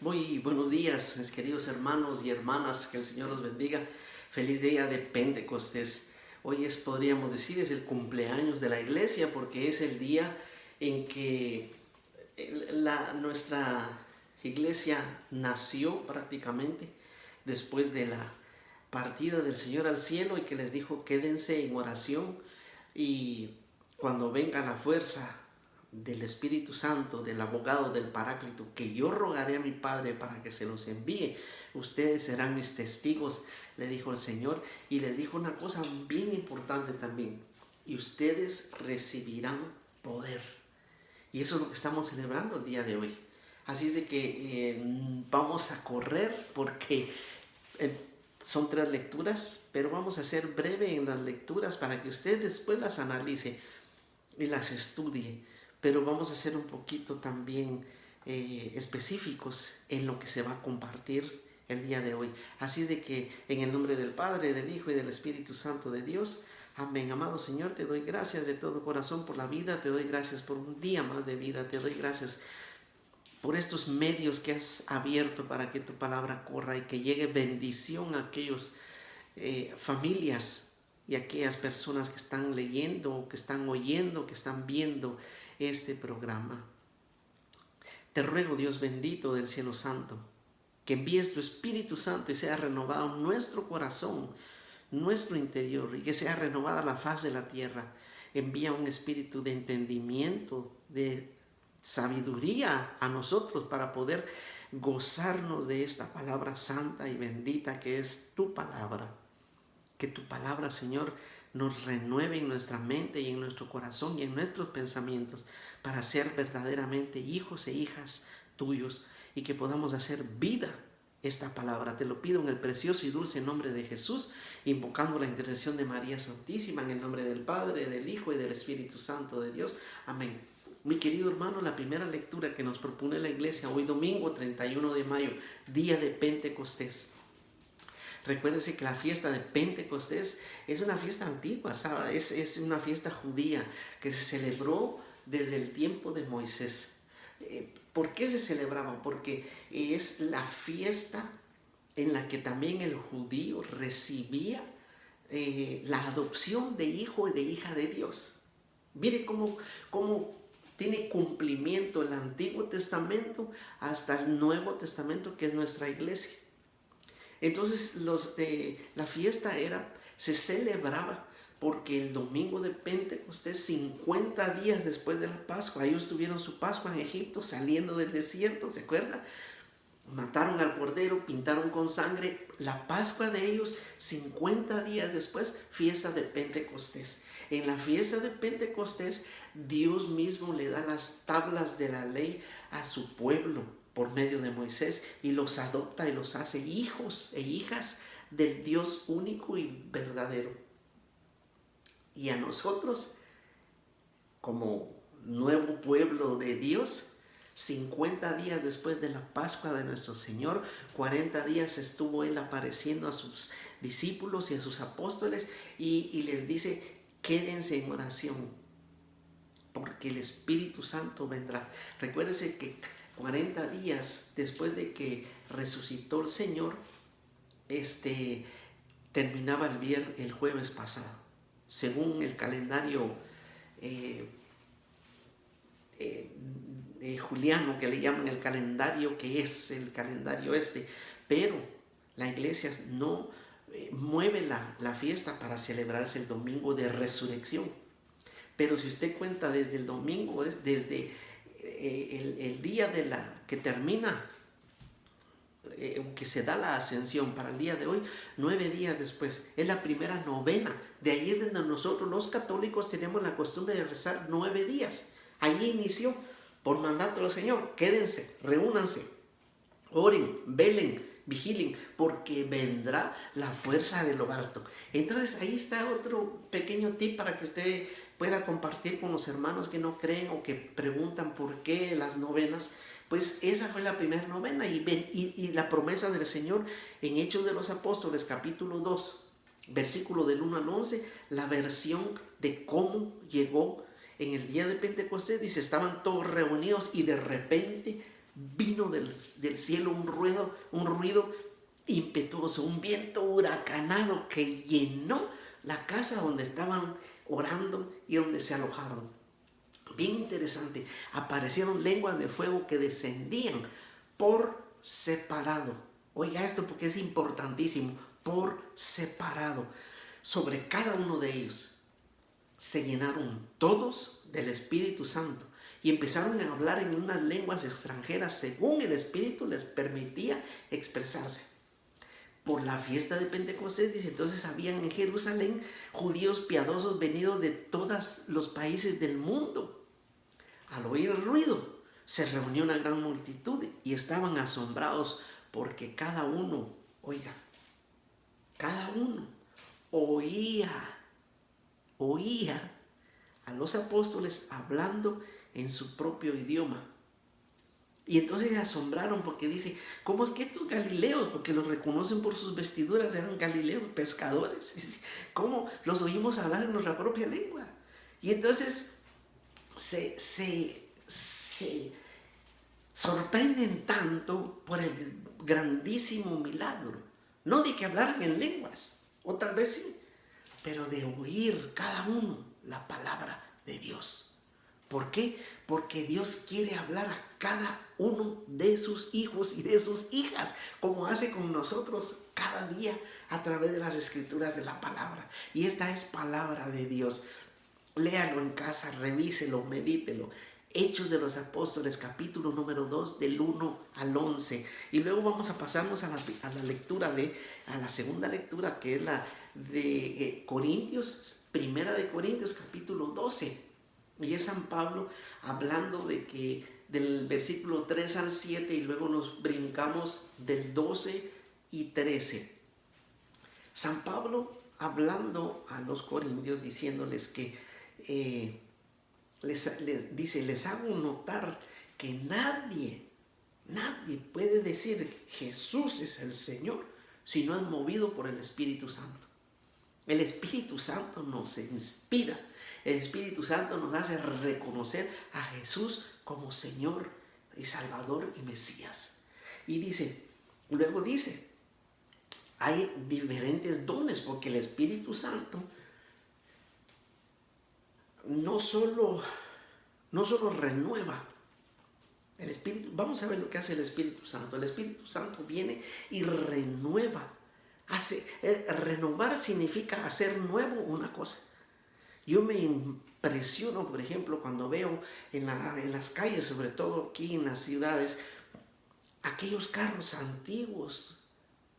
Muy buenos días, mis queridos hermanos y hermanas, que el Señor los bendiga. Feliz día de Pentecostés. Hoy podríamos decir, es el cumpleaños de la iglesia porque es el día en que nuestra iglesia nació prácticamente después de la partida del Señor al cielo y que les dijo quédense en oración y cuando venga la fuerza del Espíritu Santo, del abogado, del Paráclito, que yo rogaré a mi Padre para que se los envíe. Ustedes serán mis testigos, le dijo el Señor, y les dijo una cosa bien importante también, y ustedes recibirán poder. Y eso es lo que estamos celebrando el día de hoy. Así es de que vamos a correr porque son 3 lecturas, pero vamos a ser breve en las lecturas para que usted después las analice y las estudie, pero vamos a ser un poquito también específicos en lo que se va a compartir el día de hoy. Así es de que en el nombre del Padre, del Hijo y del Espíritu Santo de Dios, amén. Amado Señor, te doy gracias de todo corazón por la vida, te doy gracias por un día más de vida, te doy gracias por estos medios que has abierto para que tu palabra corra y que llegue bendición a aquellos familias y aquellas personas que están leyendo, que están oyendo, que están viendo este programa. Te ruego, Dios bendito del cielo santo, que envíes tu Espíritu Santo y sea renovado nuestro corazón, nuestro interior, y que sea renovada la faz de la tierra. Envía un espíritu de entendimiento, de sabiduría a nosotros para poder gozarnos de esta palabra santa y bendita que es tu palabra. Que tu palabra, Señor, nos renueve en nuestra mente y en nuestro corazón y en nuestros pensamientos para ser verdaderamente hijos e hijas tuyos y que podamos hacer vida esta palabra. Te lo pido en el precioso y dulce nombre de Jesús, invocando la intercesión de María Santísima, en el nombre del Padre, del Hijo y del Espíritu Santo de Dios. Amén. Mi querido hermano, la primera lectura que nos propone la iglesia hoy domingo 31 de mayo, día de Pentecostés. Recuérdense que la fiesta de Pentecostés es una fiesta antigua, ¿sabes? Es una fiesta judía que se celebró desde el tiempo de Moisés. ¿Por qué se celebraba? Porque es la fiesta en la que también el judío recibía la adopción de hijo y de hija de Dios. Mire cómo tiene cumplimiento el Antiguo Testamento hasta el Nuevo Testamento, que es nuestra iglesia. Entonces la fiesta se celebraba porque el domingo de Pentecostés, 50 días después de la Pascua, ellos tuvieron su Pascua en Egipto saliendo del desierto, ¿se acuerdan? Mataron al cordero, pintaron con sangre. La Pascua de ellos, 50 días después, fiesta de Pentecostés. En la fiesta de Pentecostés, Dios mismo le da las tablas de la ley a su pueblo por medio de Moisés y los adopta y los hace hijos e hijas del Dios único y verdadero. Y a nosotros, como nuevo pueblo de Dios, 50 días después de la Pascua de nuestro Señor, 40 días estuvo Él apareciendo a sus discípulos y a sus apóstoles y les dice, quédense en oración, porque el Espíritu Santo vendrá. Recuérdense que 40 días después de que resucitó el Señor, terminaba el jueves pasado, según el calendario juliano, que le llaman el calendario, que es el calendario pero la iglesia no mueve la fiesta para celebrarse el domingo de resurrección. Pero si usted cuenta desde el domingo, desde el día que termina, que se da la ascensión para el día de hoy, 9 días después, es la primera novena. De ahí es donde nosotros los católicos tenemos la costumbre de rezar 9 días. Allí inició, por mandato del Señor, quédense, reúnanse, oren, velen, vigilen, porque vendrá la fuerza de lo alto. Entonces ahí está otro pequeño tip para que usted pueda compartir con los hermanos que no creen o que preguntan por qué las novenas. Pues esa fue la primera novena y la promesa del Señor en Hechos de los Apóstoles, capítulo 2, versículo del 1 al 11, la versión de cómo llegó en el día de Pentecostés. Dice, estaban todos reunidos y de repente vino del cielo un ruido impetuoso, un viento huracanado que llenó la casa donde estaban orando y donde se alojaban. Bien interesante, aparecieron lenguas de fuego que descendían por separado. Oiga esto porque es importantísimo, por separado. Sobre cada uno de ellos se llenaron todos del Espíritu Santo y empezaron a hablar en unas lenguas extranjeras según el Espíritu les permitía expresarse. Por la fiesta de Pentecostés, dice, entonces habían en Jerusalén judíos piadosos venidos de todos los países del mundo. Al oír el ruido, se reunió una gran multitud y estaban asombrados porque cada uno oía a los apóstoles hablando en su propio idioma. Y entonces se asombraron porque dice, ¿cómo es que estos galileos? Porque los reconocen por sus vestiduras, eran galileos, pescadores. ¿Cómo los oímos hablar en nuestra propia lengua? Y entonces se sorprenden tanto por el grandísimo milagro. No de que hablaran en lenguas, o tal vez sí, pero de oír cada uno la palabra de Dios. ¿Por qué? Porque Dios quiere hablar a cada uno de sus hijos y de sus hijas, como hace con nosotros cada día a través de las escrituras de la palabra. Y esta es palabra de Dios. Léalo en casa, revíselo, medítelo. Hechos de los Apóstoles, capítulo número 2, del 1 al 11. Y luego vamos a pasarnos a la lectura a la segunda lectura, que es la de Corintios, primera de Corintios, capítulo 12. Y es San Pablo hablando del versículo 3 al 7 y luego nos brincamos del 12 y 13. San Pablo hablando a los corintios diciéndoles que les hago notar que nadie puede decir Jesús es el Señor si no es movido por el Espíritu Santo. El Espíritu Santo nos inspira. El Espíritu Santo nos hace reconocer a Jesús como Señor y Salvador y Mesías. Y luego dice, hay diferentes dones porque el Espíritu Santo no solo renueva. Vamos a ver lo que hace el Espíritu Santo. El Espíritu Santo viene y renueva. Renovar significa hacer nuevo una cosa. Yo me impresiono, por ejemplo, cuando veo en las calles, sobre todo aquí en las ciudades, aquellos carros antiguos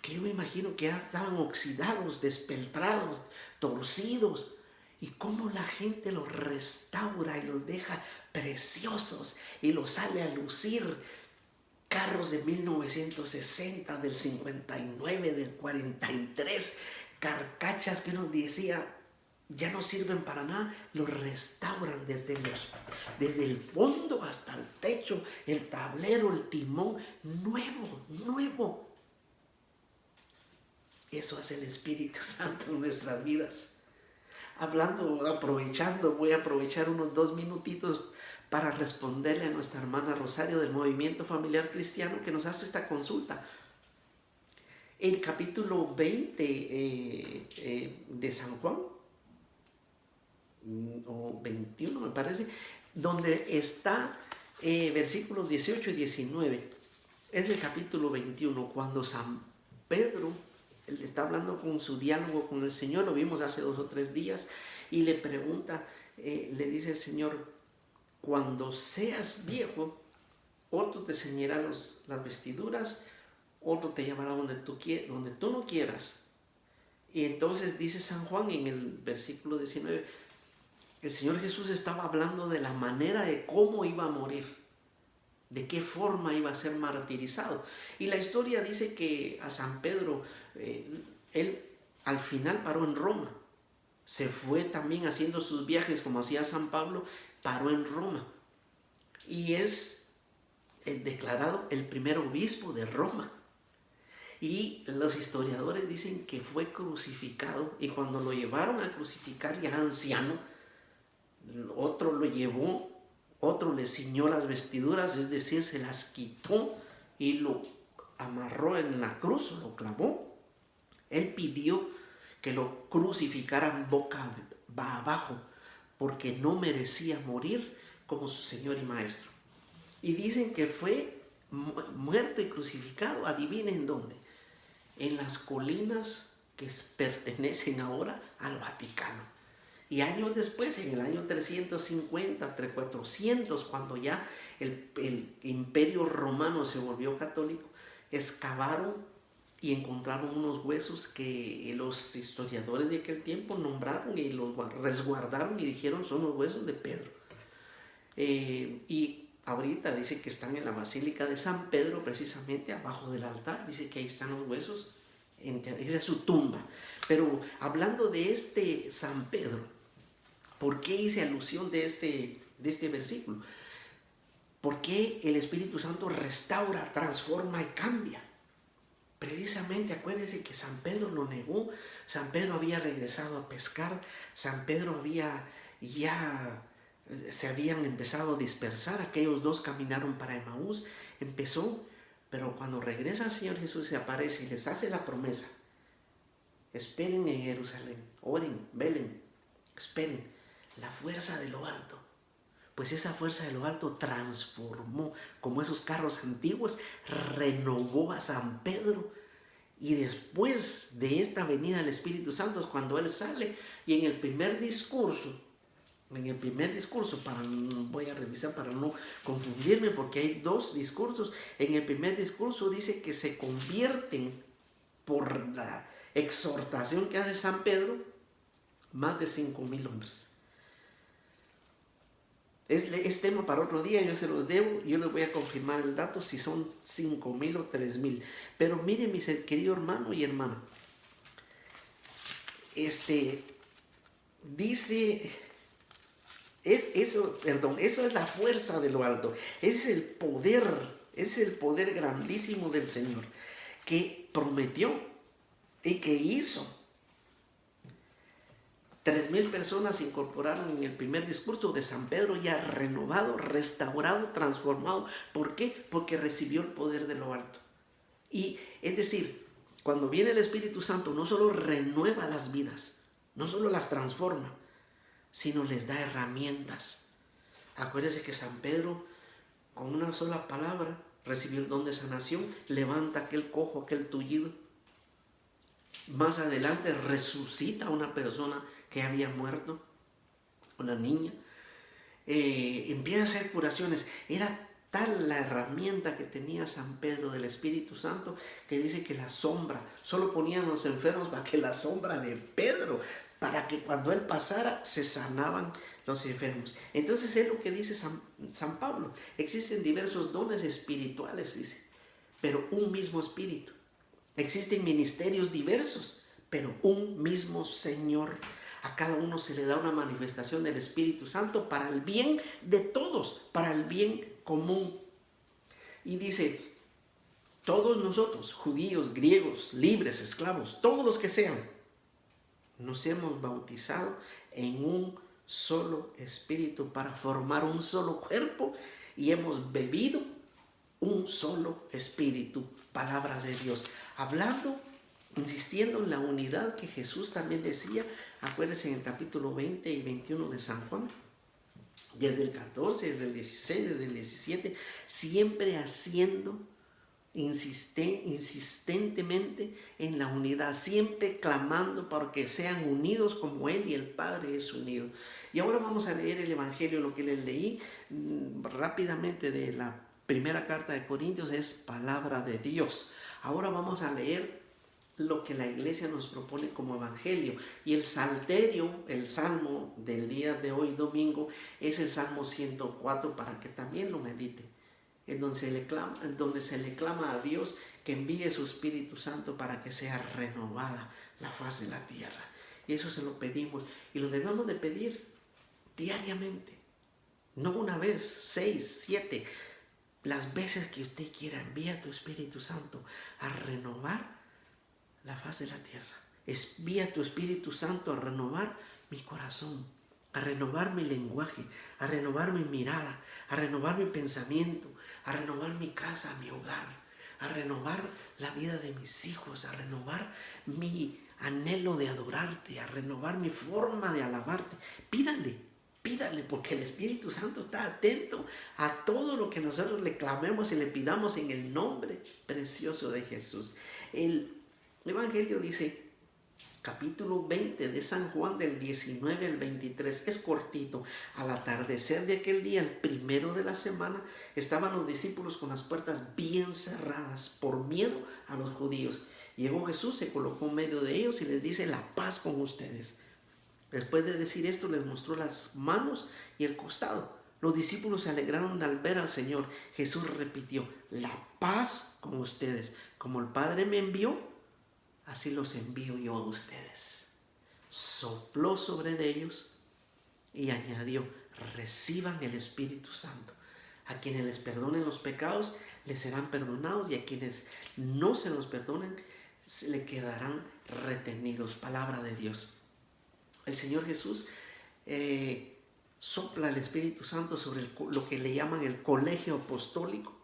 que yo me imagino que ya estaban oxidados, despeltrados, torcidos, y cómo la gente los restaura y los deja preciosos y los sale a lucir. Carros de 1960, del 59, del 43, carcachas que uno decía ya no sirven para nada, los restauran desde el fondo hasta el techo, el tablero, el timón, nuevo. Eso hace el Espíritu Santo en nuestras vidas. Voy a aprovechar unos 2 minutitos para responderle a nuestra hermana Rosario del Movimiento Familiar Cristiano que nos hace esta consulta. El capítulo 20 de San Juan, o 21 me parece, donde está versículos 18 y 19. Es el capítulo 21, cuando San Pedro, él está hablando con su diálogo con el Señor, lo vimos hace 2 o 3 días, y le pregunta, le dice el Señor, cuando seas viejo, otro te ceñirá las vestiduras, otro te llevará donde tú no quieras. Y entonces dice San Juan en el versículo 19, el Señor Jesús estaba hablando de la manera de cómo iba a morir, de qué forma iba a ser martirizado. Y la historia dice que a San Pedro, él al final paró en Roma. Se fue también haciendo sus viajes como hacía San Pablo, paró en Roma. Y es declarado el primer obispo de Roma. Y los historiadores dicen que fue crucificado, y cuando lo llevaron a crucificar ya anciano, otro lo llevó, otro le ciñó las vestiduras, es decir, se las quitó y lo amarró en la cruz, lo clavó, él pidió que lo crucificaran boca abajo, porque no merecía morir como su Señor y Maestro. Y dicen que fue muerto y crucificado, adivinen dónde, en las colinas que pertenecen ahora al Vaticano. Y años después, en el año 350, 400, cuando ya el imperio romano se volvió católico, excavaron y encontraron unos huesos que los historiadores de aquel tiempo nombraron y los resguardaron y dijeron son los huesos de Pedro. Y ahorita dice que están en la Basílica de San Pedro, precisamente abajo del altar, dice que ahí están los huesos, esa es su tumba. Pero hablando de este San Pedro, ¿por qué hice alusión de este versículo? Porque el Espíritu Santo restaura, transforma y cambia. Precisamente acuérdense que San Pedro lo negó, San Pedro había regresado a pescar, San Pedro se habían empezado a dispersar, aquellos dos caminaron para Emaús, pero cuando regresa el Señor Jesús se aparece y les hace la promesa: esperen en Jerusalén, oren, velen, esperen la fuerza de lo alto. Pues esa fuerza de lo alto transformó, como esos carros antiguos, renovó a San Pedro. Y después de esta venida del Espíritu Santo es cuando él sale y en el primer discurso, voy a revisar para no confundirme porque hay dos discursos. En el primer discurso dice que se convierten por la exhortación que hace San Pedro más de 5,000 hombres. Es tema para otro día, yo se los debo, yo les voy a confirmar el dato si son 5,000 o 3,000. Pero miren, mi querido hermano y hermana, dice, eso es la fuerza de lo alto, ese es el poder grandísimo del Señor que prometió y que hizo. 3,000 personas se incorporaron en el primer discurso de San Pedro, ya renovado, restaurado, transformado. ¿Por qué? Porque recibió el poder de lo alto. Y es decir, cuando viene el Espíritu Santo, no solo renueva las vidas, no solo las transforma, sino les da herramientas. Acuérdense que San Pedro, con una sola palabra, recibió el don de sanación, levanta aquel cojo, aquel tullido. Más adelante resucita a una persona que había muerto, una niña, empieza a hacer curaciones. Era tal la herramienta que tenía San Pedro del Espíritu Santo que dice que la sombra, solo ponían los enfermos para que la sombra de Pedro, para que cuando él pasara se sanaban los enfermos. Entonces es lo que dice San Pablo: existen diversos dones espirituales, dice, pero un mismo Espíritu. Existen ministerios diversos, pero un mismo Señor. A cada uno se le da una manifestación del Espíritu Santo para el bien de todos, para el bien común. Y dice, todos nosotros, judíos, griegos, libres, esclavos, todos los que sean, nos hemos bautizado en un solo Espíritu para formar un solo cuerpo y hemos bebido un solo Espíritu. Palabra de Dios. Hablando, insistiendo en la unidad que Jesús también decía, acuérdense en el capítulo 20 y 21 de San Juan, desde el 14, desde el 16, desde el 17, siempre haciendo insistentemente en la unidad, siempre clamando para que sean unidos como Él y el Padre es unido. Y ahora vamos a leer el Evangelio, lo que les leí rápidamente de la primera carta de Corintios, es palabra de Dios. Ahora vamos a leer lo que la iglesia nos propone como evangelio. Y el salterio, el salmo del día de hoy, domingo, es el Salmo 104, para que también lo medite, en donde se le clama a Dios que envíe su Espíritu Santo para que sea renovada la faz de la tierra. Y eso se lo pedimos, y lo debemos de pedir diariamente, no una vez, 6, 7, las veces que usted quiera. Envía tu Espíritu Santo a renovar la faz de la tierra. Envía tu Espíritu Santo a renovar mi corazón, a renovar mi lenguaje, a renovar mi mirada, a renovar mi pensamiento, a renovar mi casa, mi hogar. a renovar la vida de mis hijos, a renovar mi anhelo de adorarte, a renovar mi forma de alabarte. Pídale, porque el Espíritu Santo está atento a todo lo que nosotros le clamemos y le pidamos en el nombre precioso de Jesús. El Evangelio dice, capítulo 20 de San Juan, del 19 al 23, es cortito. Al atardecer de aquel día, el primero de la semana, estaban los discípulos con las puertas bien cerradas por miedo a los judíos. Llegó Jesús, se colocó en medio de ellos y les dice: la paz con ustedes. Después de decir esto, les mostró las manos y el costado. Los discípulos se alegraron al ver al Señor. Jesús repitió: la paz con ustedes. Como el Padre me envió, así los envío yo a ustedes. Sopló sobre ellos y añadió: reciban el Espíritu Santo. A quienes les perdonen los pecados, les serán perdonados, y a quienes no se los perdonen, se le quedarán retenidos. Palabra de Dios. El Señor Jesús sopla el Espíritu Santo sobre lo que le llaman el colegio apostólico.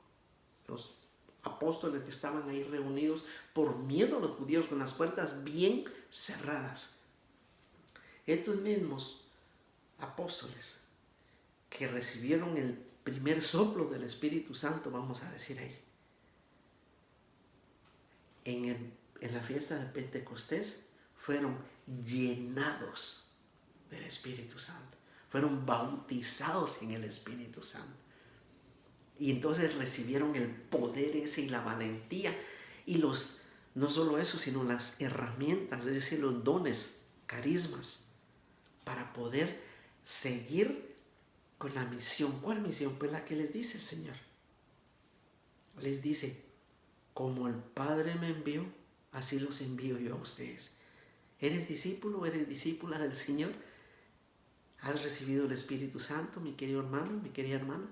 Los apóstoles que estaban ahí reunidos por miedo a los judíos, con las puertas bien cerradas. Estos mismos apóstoles que recibieron el primer soplo del Espíritu Santo, vamos a decir ahí, en la fiesta de Pentecostés, fueron llenados del Espíritu Santo, fueron bautizados en el Espíritu Santo, y entonces recibieron el poder ese y la valentía y no solo eso, sino las herramientas, es decir, los dones, carismas, para poder seguir con la misión. ¿Cuál misión? Pues la que les dice el Señor. Les dice: como el Padre me envió, así los envío yo a ustedes. ¿Eres discípulo? ¿Eres discípula del Señor? ¿Has recibido el Espíritu Santo, mi querido hermano, mi querida hermana?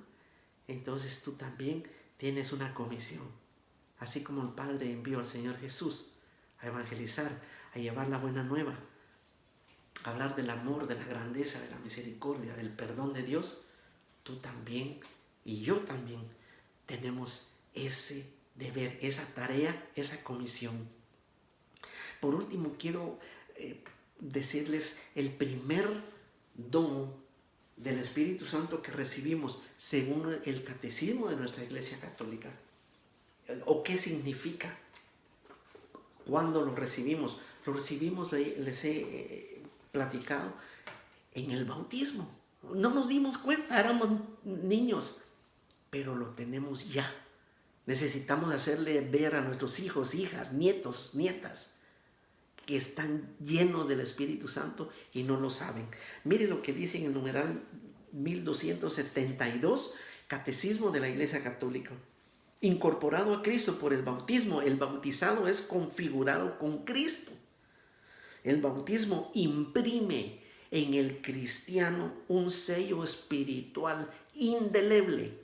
Entonces tú también tienes una comisión. Así como el Padre envió al Señor Jesús a evangelizar, a llevar la buena nueva, a hablar del amor, de la grandeza, de la misericordia, del perdón de Dios, tú también y yo también tenemos ese deber, esa tarea, esa comisión. Por último, quiero decirles el primer don del Espíritu Santo que recibimos según el catecismo de nuestra Iglesia Católica. ¿O qué significa? ¿Cuándo lo recibimos? Lo recibimos, les he platicado, en el bautismo. No nos dimos cuenta, éramos niños, pero lo tenemos ya. Necesitamos hacerle ver a nuestros hijos, hijas, nietos, nietas, que están llenos del Espíritu Santo y no lo saben. Mire lo que dice en el numeral 1272, Catecismo de la Iglesia Católica. Incorporado a Cristo por el bautismo, el bautizado es configurado con Cristo. El bautismo imprime en el cristiano un sello espiritual indeleble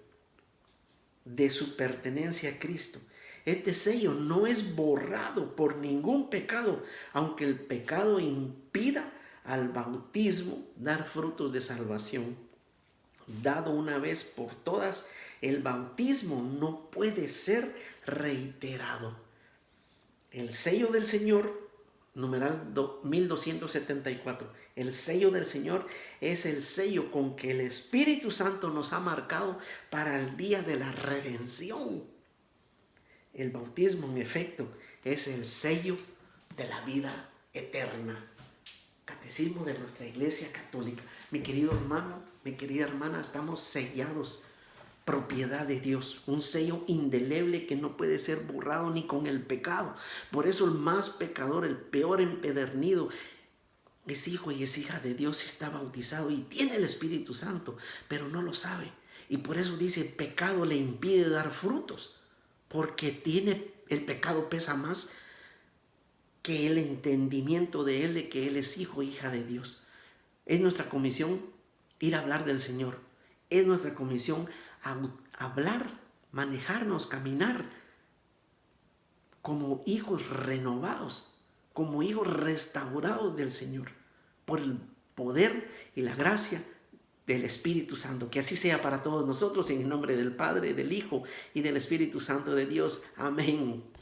de su pertenencia a Cristo. Este sello no es borrado por ningún pecado, aunque el pecado impida al bautismo dar frutos de salvación. Dado una vez por todas, el bautismo no puede ser reiterado. El sello del Señor, numeral 1274, el sello del Señor es el sello con que el Espíritu Santo nos ha marcado para el día de la redención. El bautismo, en efecto, es el sello de la vida eterna. Catecismo de nuestra Iglesia Católica. Mi querido hermano, mi querida hermana, estamos sellados, propiedad de Dios, un sello indeleble que no puede ser borrado ni con el pecado. Por eso el más pecador, el peor empedernido, es hijo y es hija de Dios y está bautizado y tiene el Espíritu Santo, pero no lo sabe. Y por eso dice: pecado le impide dar frutos, porque el pecado pesa más que el entendimiento de él, de que él es hijo e hija de Dios. Es nuestra comisión ir a hablar del Señor. Es nuestra comisión hablar, manejarnos, caminar como hijos renovados, como hijos restaurados del Señor, por el poder y la gracia del Espíritu Santo. Que así sea para todos nosotros, en el nombre del Padre, del Hijo y del Espíritu Santo de Dios. Amén.